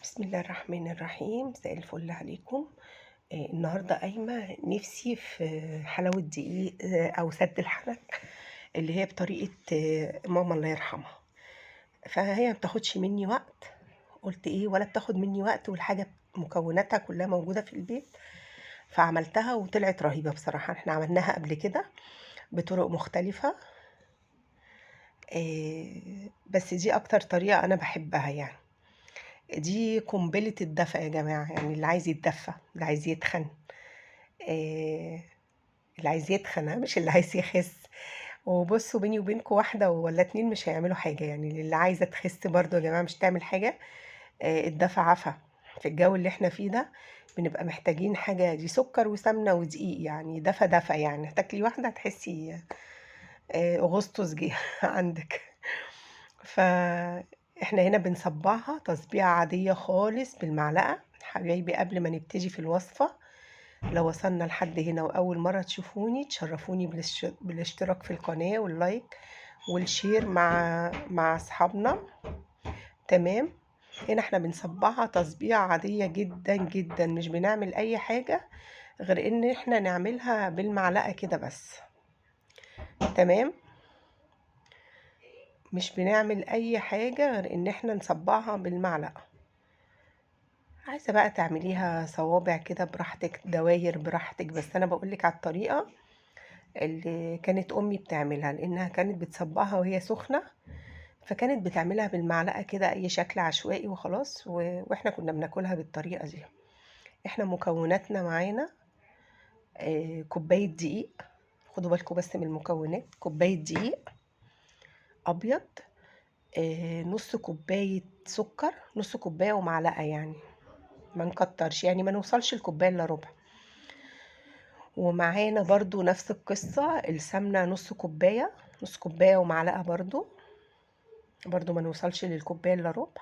بسم الله الرحمن الرحيم، مساء الفل عليكم. النهارده قايمة نفسي في حلاوة دقيق أو سد الحنك اللي هي بطريقة ماما الله يرحمها. فهي ما بتاخدش مني وقت، قلت إيه ولا بتاخد مني وقت والحاجة مكوناتها كلها موجودة في البيت. فعملتها وطلعت رهيبة بصراحة. احنا عملناها قبل كده بطرق مختلفة، بس دي أكتر طريقة أنا بحبها يعني. دي قنبلة الدفا يا جماعة، يعني اللي عايز يتدفى، اللي عايز يتخن، آه، اللي عايز يتخن مش اللي عايز يخس. وبصوا بيني وبينكم واحدة ولا اتنين مش هيعملوا حاجة، يعني اللي عايزة تخس برضو يا جماعة مش تعمل حاجة. الدفا عفا في الجو اللي احنا فيه ده. بنبقى محتاجين حاجة، دي سكر وسمنة ودقيق، يعني دفا دفا، يعني هتاكلي واحدة هتحسي أغسطس جه عندك. فاحنا هنا بنصبعها تصبيعة عادية خالص بالمعلقة. حبايبي قبل ما نبتدي في الوصفة، لو وصلنا لحد هنا وأول مرة تشوفوني تشرفوني بالاشتراك في القناة واللايك والشير مع أصحابنا. تمام. هنا احنا بنصبعها تصبيعة عادية جدا جدا، مش بنعمل أي حاجة غير إن احنا نعملها بالمعلقة كده بس. تمام. مش بنعمل أي حاجة غير إن احنا نصبعها بالمعلقة. عايزة بقى تعمليها صوابع كده براحتك، دواير براحتك، بس أنا بقولك على الطريقة اللي كانت أمي بتعملها، لأنها كانت بتصبعها وهي سخنة، فكانت بتعملها بالمعلقة كده أي شكل عشوائي وخلاص. وإحنا كنا بناكلها بالطريقة دي. إحنا مكوناتنا معانا كوباية دقيق. خدوا بالكم بس من المكونات: كوباية دقيق أبيض، نص كوباية سكر، نص كوباية ومعلقة يعني، ما نكترش، يعني ما نوصلش الكوباية إلا ربع. ومعانا برضو نفس القصة السمنة نص كوباية، نص كوباية ومعلقة برضو ما نوصلش للكوباية إلا ربع.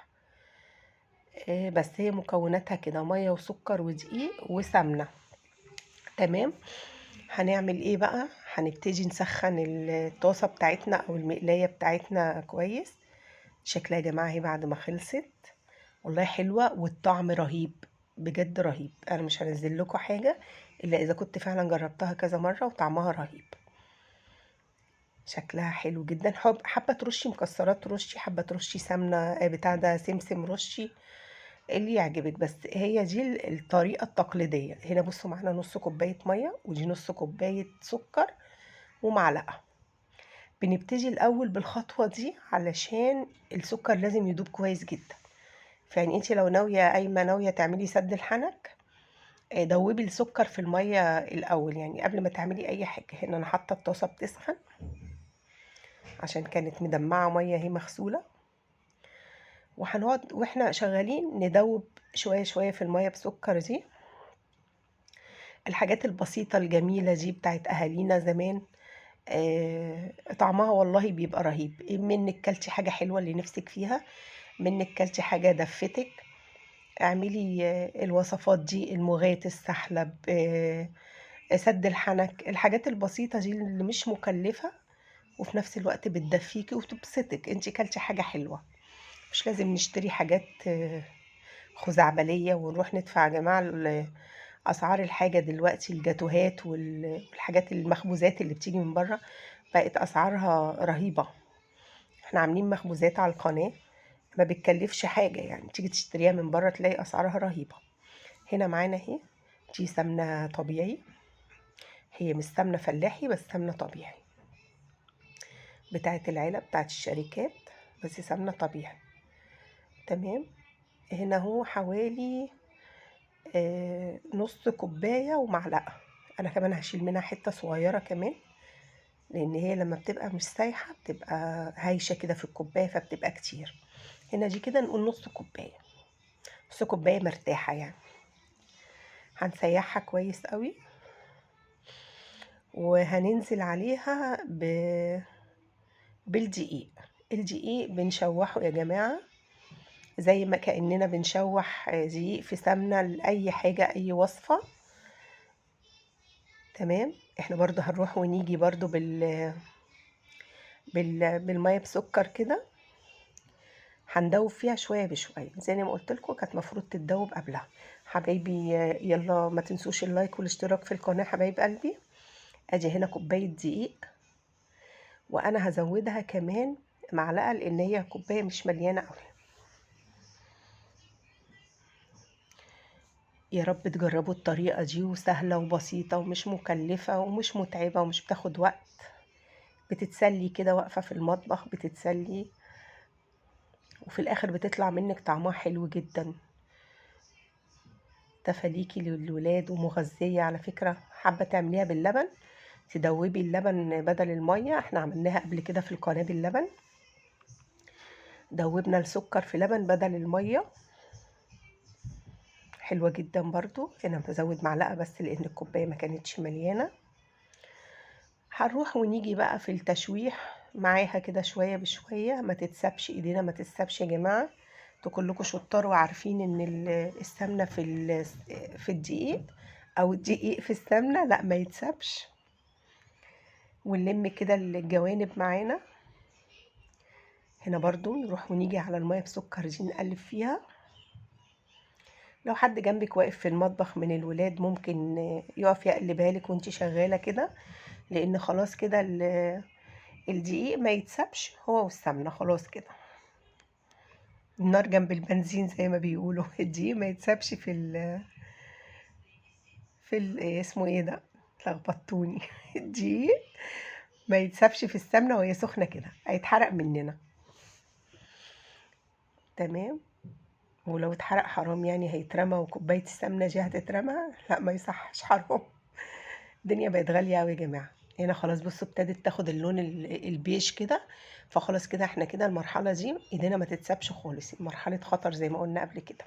بس هي مكوناتها كده: مية وسكر ودقيق وسمنة. تمام. هنعمل ايه بقى؟ هنبتدي نسخن الطاسة بتاعتنا او المقلاية بتاعتنا كويس. شكلها يا جماعة هي بعد ما خلصت والله حلوة والطعم رهيب، بجد رهيب. انا مش هنزل لكم حاجة الا اذا كنت فعلا جربتها كذا مرة وطعمها رهيب. شكلها حلو جدا. حابة ترشي مكسرات رشي، حابة ترشي سمنة بتاع ده سمسم رشي، اللي يعجبك. بس هي دي الطريقة التقليدية. هنا بصوا معانا نص كوباية مية، ودي نص كوباية سكر ومعلقة. بنبتدي الأول بالخطوة دي علشان السكر لازم يدوب كويس جدا. فيعني انت لو ناوية قايمة ناوية تعملي سد الحنك، دوبي السكر في المية الأول، يعني قبل ما تعملي أي حاجة. هنا أنا حاطة الطاسة بتسخن عشان كانت مدمعة مية هي مغسولة، وهنقعد واحنا شغالين ندوب شوية شوية في المية بسكر دي. الحاجات البسيطة الجميلة دي بتاعت أهالينا زمان، طعمها والله بيبقى رهيب. منك كلتي حاجة حلوة اللي نفسك فيها، منك كلتي حاجة دفتك، اعملي الوصفات دي: المغات، السحلب، سد الحنك. الحاجات البسيطة دي اللي مش مكلفة وفي نفس الوقت بتدفيكي وتبسطك. انت كلتي حاجة حلوة، مش لازم نشتري حاجات خزعبلية ونروح ندفع. يا جماعة أسعار الحاجة دلوقتي، الجاتوهات والحاجات المخبوزات اللي بتيجي من بره بقت أسعارها رهيبة. احنا عاملين مخبوزات على القناة ما بتكلفش حاجة، يعني تيجي تشتريها من بره تلاقي أسعارها رهيبة. هنا معانا اهي دي سمنة طبيعي، هي مش سمنة فلاحي بس سمنة طبيعي بتاعت العلب بتاعت الشركات، بس سمنة طبيعي. تمام. هنا هو حوالي نص كوباية ومعلقة. انا كمان هشيل منها حتة صغيرة كمان، لان هي لما بتبقى مش سايحة بتبقى هايشة كده في الكوباية فبتبقى كتير. هنا دي كده نقول نص كوباية، نص كوباية مرتاحة يعني. هنسيحها كويس قوي وهننزل عليها بالدقيق. الدقيق بنشوحه يا جماعة زي ما كأننا بنشوح دقيق في سمنة لأي حاجة أي وصفة. تمام. احنا برضو هنروح ونيجي برضو بالمية بسكر كده. هندوب فيها شويه بشويه زي ما قلت لكم، كانت مفروض تتدوب قبلها. حبايبي يلا ما تنسوش اللايك والاشتراك في القناه حبايب قلبي. ادي هنا كوبايه دقيق، وانا هزودها كمان معلقه لان هي كوبايه مش مليانه قوي. يا رب تجربوا الطريقه دي، وسهله وبسيطه ومش مكلفه ومش متعبه ومش بتاخد وقت. بتتسلي كده واقفه في المطبخ بتتسلي، وفي الاخر بتطلع منك طعمها حلو جدا. تفاليكي للولاد ومغذيه على فكره. حابه تعمليها باللبن، تدوبي اللبن بدل الميه. احنا عملناها قبل كده في القناه باللبن، دوبنا السكر في لبن بدل الميه، حلوة جدا برضو. هنا بزود معلقة بس لان الكوباية ما كانتش مليانة. هنروح ونيجي بقى في التشويح معاها كده شوية بشوية، ما تتسابش ايدينا، ما تتسابش يا جماعة. انتوا كلكم شطار وعارفين ان السمنة في الدقيق، او الدقيق في السمنة لا ما يتسابش. ونلم كده الجوانب معانا. هنا برضو نروح ونيجي على المية بسكر دي نقلب فيها. لو حد جنبك واقف في المطبخ من الولاد ممكن يقف يقلبها لك وانت شغالة كده، لان خلاص كده الدقيق ما يتسابش هو والسمنة خلاص كده. النار جنب البنزين زي ما بيقولوا. الدقيق ما يتسابش اسمه ايه ده، لخبطتوني. الدقيق ما يتسابش في السمنة وهي سخنة كده، هيتحرق مننا. تمام. ولو اتحرق حرام يعني، هيترمى وكوباية السمنة دي هتترمى، لا ما يصحش، حرام. الدنيا بقت غالية أوي يا جماعة. هنا خلاص بصوا ابتدت تاخد اللون البيج كده. فخلاص كده احنا كده المرحلة دي ايدينا ما تتسابش خالص، مرحلة خطر زي ما قلنا قبل كده.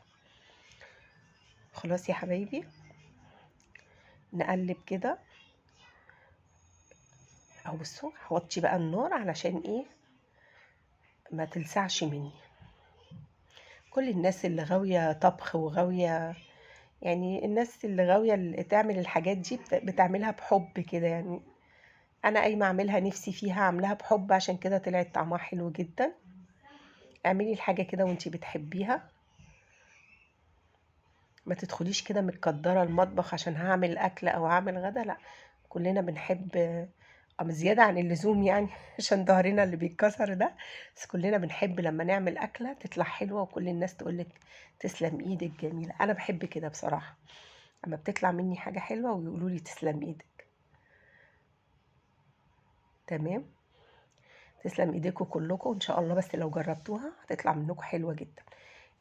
خلاص يا حبايبي، نقلب كده. اهو بصوا هوطي بقى النار علشان ايه، ما تلسعش مني. كل الناس اللي غاوية طبخ وغاوية، يعني الناس اللي غاوية تعمل الحاجات دي بتعملها بحب كده يعني. انا قايمة اعملها نفسي فيها، عاملاها بحب، عشان كده طلعت طعمها حلو جدا. اعملي الحاجة كده وانتي بتحبيها، ما تدخليش كده متقدرة المطبخ عشان هعمل أكل أو هعمل غدا، لأ. كلنا بنحب زيادة عن اللزوم يعني. عشان ظهرنا اللي بيتكسر ده. بس كلنا بنحب لما نعمل أكلة تطلع حلوة وكل الناس تقولك تسلم ايدك جميلة. أنا بحب كده بصراحة، أما بتطلع مني حاجة حلوة ويقولوا لي تسلم ايدك. تمام. تسلم ايديكم كلكم ان شاء الله، بس لو جربتوها هتطلع منكم حلوة جدا.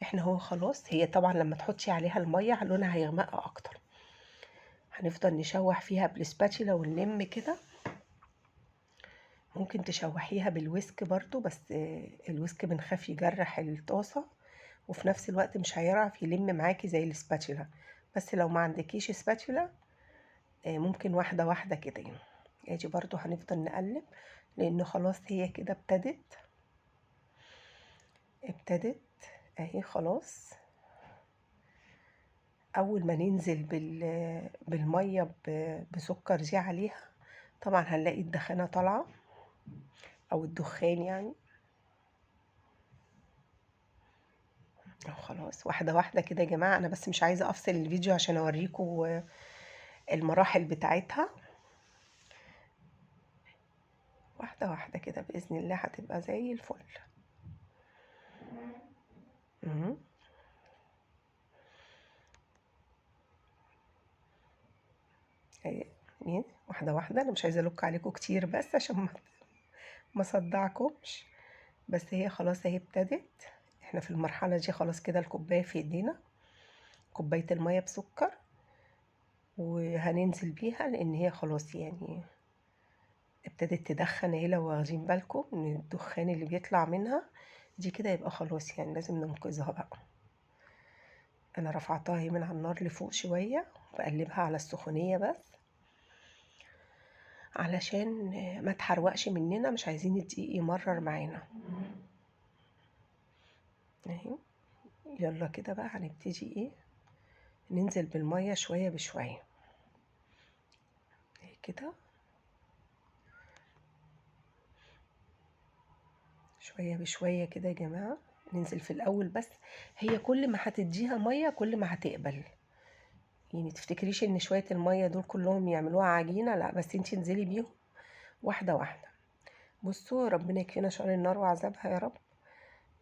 احنا هو خلاص، هي طبعا لما تحطي عليها المية لونها هيغمق اكتر. هنفضل نشوح فيها بالسباتشيلا ونلم كده. ممكن تشوحيها بالويسك برضو، بس الويسك بنخاف يجرح الطاسة، وفي نفس الوقت مش هيعرف يلم معاكي زي السباتشيلا. بس لو ما عندكيش سباتشيلا ممكن واحدة واحدة كده يعني. ادي برضو هنفضل نقلب، لان خلاص هي كده ابتدت اهي خلاص. اول ما ننزل بالمية بسكر دي عليها، طبعا هنلاقي الدخانة طالعة او الدخان يعني. خلاص واحدة واحدة كده يا جماعة. انا بس مش عايزة افصل الفيديو عشان اوريكم المراحل بتاعتها. واحدة واحدة كده بإذن الله هتبقى زي الفل. مهم. اهي يعني واحدة واحدة. انا مش عايزة الوك عليكم كتير بس عشان ما صدعكمش. بس هي خلاص اهي ابتدت. احنا في المرحلة دي خلاص كده الكوباية في ايدينا، كوباية المية بسكر، وهننزل بيها لان هي خلاص يعني ابتدت تدخن اهي. لو واخدين بالكم من الدخان اللي بيطلع منها دي كده، يبقى خلاص يعني لازم ننقذها بقى. انا رفعتها اهي من على النار لفوق شوية، بقلبها على السخونية بس علشان ما تحرقش مننا، مش عايزين الدقيق يمرر معانا اهي. يلا كده بقى هنبتدي ايه، ننزل بالمية شوية بشوية اهي كده، شوية بشوية كده يا جماعة. ننزل في الاول بس. هي كل ما هتديها ميه كل ما هتقبل، يعني تفتكريش ان شويه الميه دول كلهم يعملوها عجينه، لا، بس انتي انزلي بيهم واحده واحده. بصوا، ربنا يكفينا شر النار وعذابها يا رب.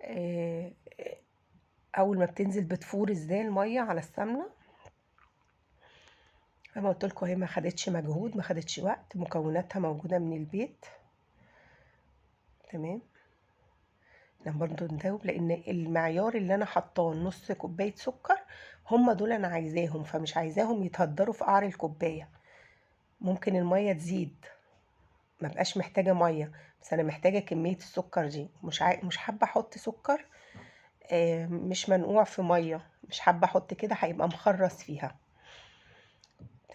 آه، اول ما بتنزل بتفور ازاي الميه على السمنه. زي ما قلت لكم، هي ما خدتش مجهود، ما خدتش وقت، مكوناتها موجوده من البيت. تمام. انا برضو ندوب، لان المعيار اللي انا حطاه نص كوبايه سكر، هم دول انا عايزاهم، فمش عايزاهم يتهدروا في قعر الكوبايه. ممكن الميه تزيد، ما بقاش محتاجه ميه، بس انا محتاجه كميه السكر دي. مش حابه احط سكر مش منقوع في ميه، مش حابه احط كده، هيبقى مخرص فيها.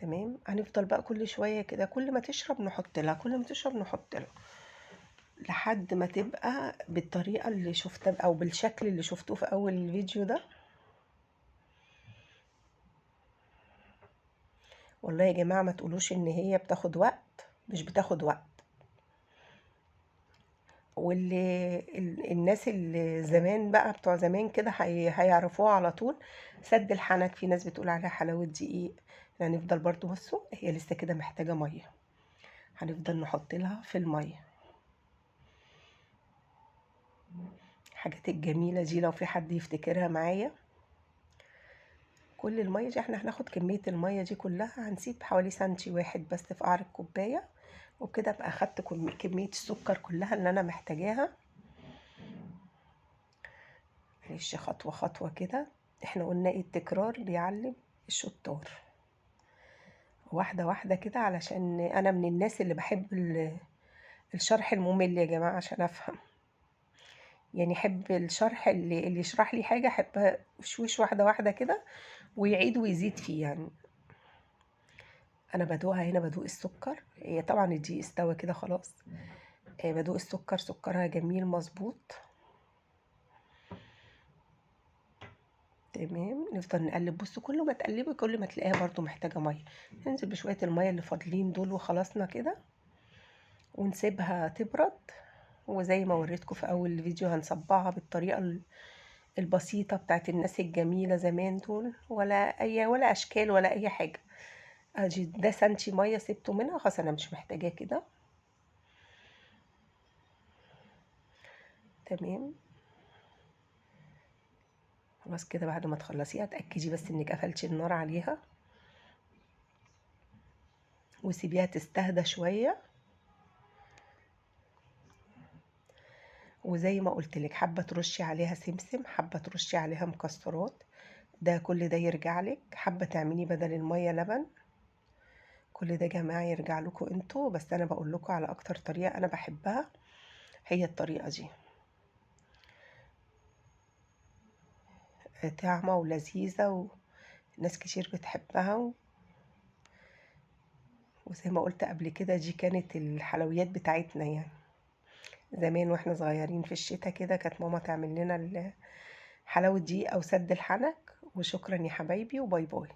تمام. هنفضل بقى كل شويه كده، كل ما تشرب نحط لها، كل ما تشرب نحط لها، لحد ما تبقى بالطريقه اللي شفتها او بالشكل اللي شفتوه في اول الفيديو ده. والله يا جماعه ما تقولوش ان هي بتاخد وقت، مش بتاخد وقت. واللي الناس اللي زمان بقى، بتوع زمان كده، هيعرفوها على طول. سد الحنك، في ناس بتقول عليها حلاوة دقيق. هنفضل برضو، بصوا هي لسه كده محتاجة مية، هنفضل نحط لها في المية. الحاجات الجميلة دي لو في حد يفتكرها معايا، كل المية دي احنا هناخد كمية المية دي كلها، هنسيب حوالي سنتي واحد بس في قعر الكوباية، وبكده ابقى اخدت كمية السكر كلها اللي انا محتاجاها. معلش، خطوة خطوة كده. احنا قلنا ايه؟ التكرار بيعلم الشطار. واحدة واحدة كده، علشان انا من الناس اللي بحب الشرح الممل يا جماعة عشان افهم. يعني احب الشرح اللي يشرح لي حاجة، احب وشوش واحدة واحدة كده، ويعيد ويزيد فيه يعني. انا بدوقها هنا، بدوق السكر، هي طبعا الدقيق استوى كده خلاص. بدوق السكر، سكرها جميل مظبوط. تمام. نفضل نقلب. بصوا، كل ما تقلبي كل ما تلاقيها برضو محتاجة مية. ننزل بشوية المية اللي فاضلين دول وخلصنا كده، ونسيبها تبرد. وزي ما وريتكم في اول الفيديو، هنصبعها بالطريقة البسيطة بتاعت الناس الجميلة زمان دول، ولا اشكال ولا اي حاجة. ادي ده سنتي مية سبته منها، خلاص انا مش محتاجاه كده. تمام. خلاص كده، بعد ما تخلصيها اتأكدي بس انك قفلتي النار عليها، وسيبيها تستهدى شوية. وزي ما قلت لك، حابة ترشي عليها سمسم، حابة ترشي عليها مكسرات، ده كل ده يرجع لك. حابة تعملي بدل المية لبن، كل ده يا جماعة يرجع لكم انتوا، بس انا بقول لكم على اكتر طريقة انا بحبها، هي الطريقة دي. طعمة ولذيذة، وناس كتير بتحبها وزي ما قلت قبل كده، دي كانت الحلويات بتاعتنا يعني. زمان واحنا صغيرين في الشتاء كده، كانت ماما تعمل لنا حلاوة دي او سد الحنك. وشكرا يا حبايبي، وباي باي.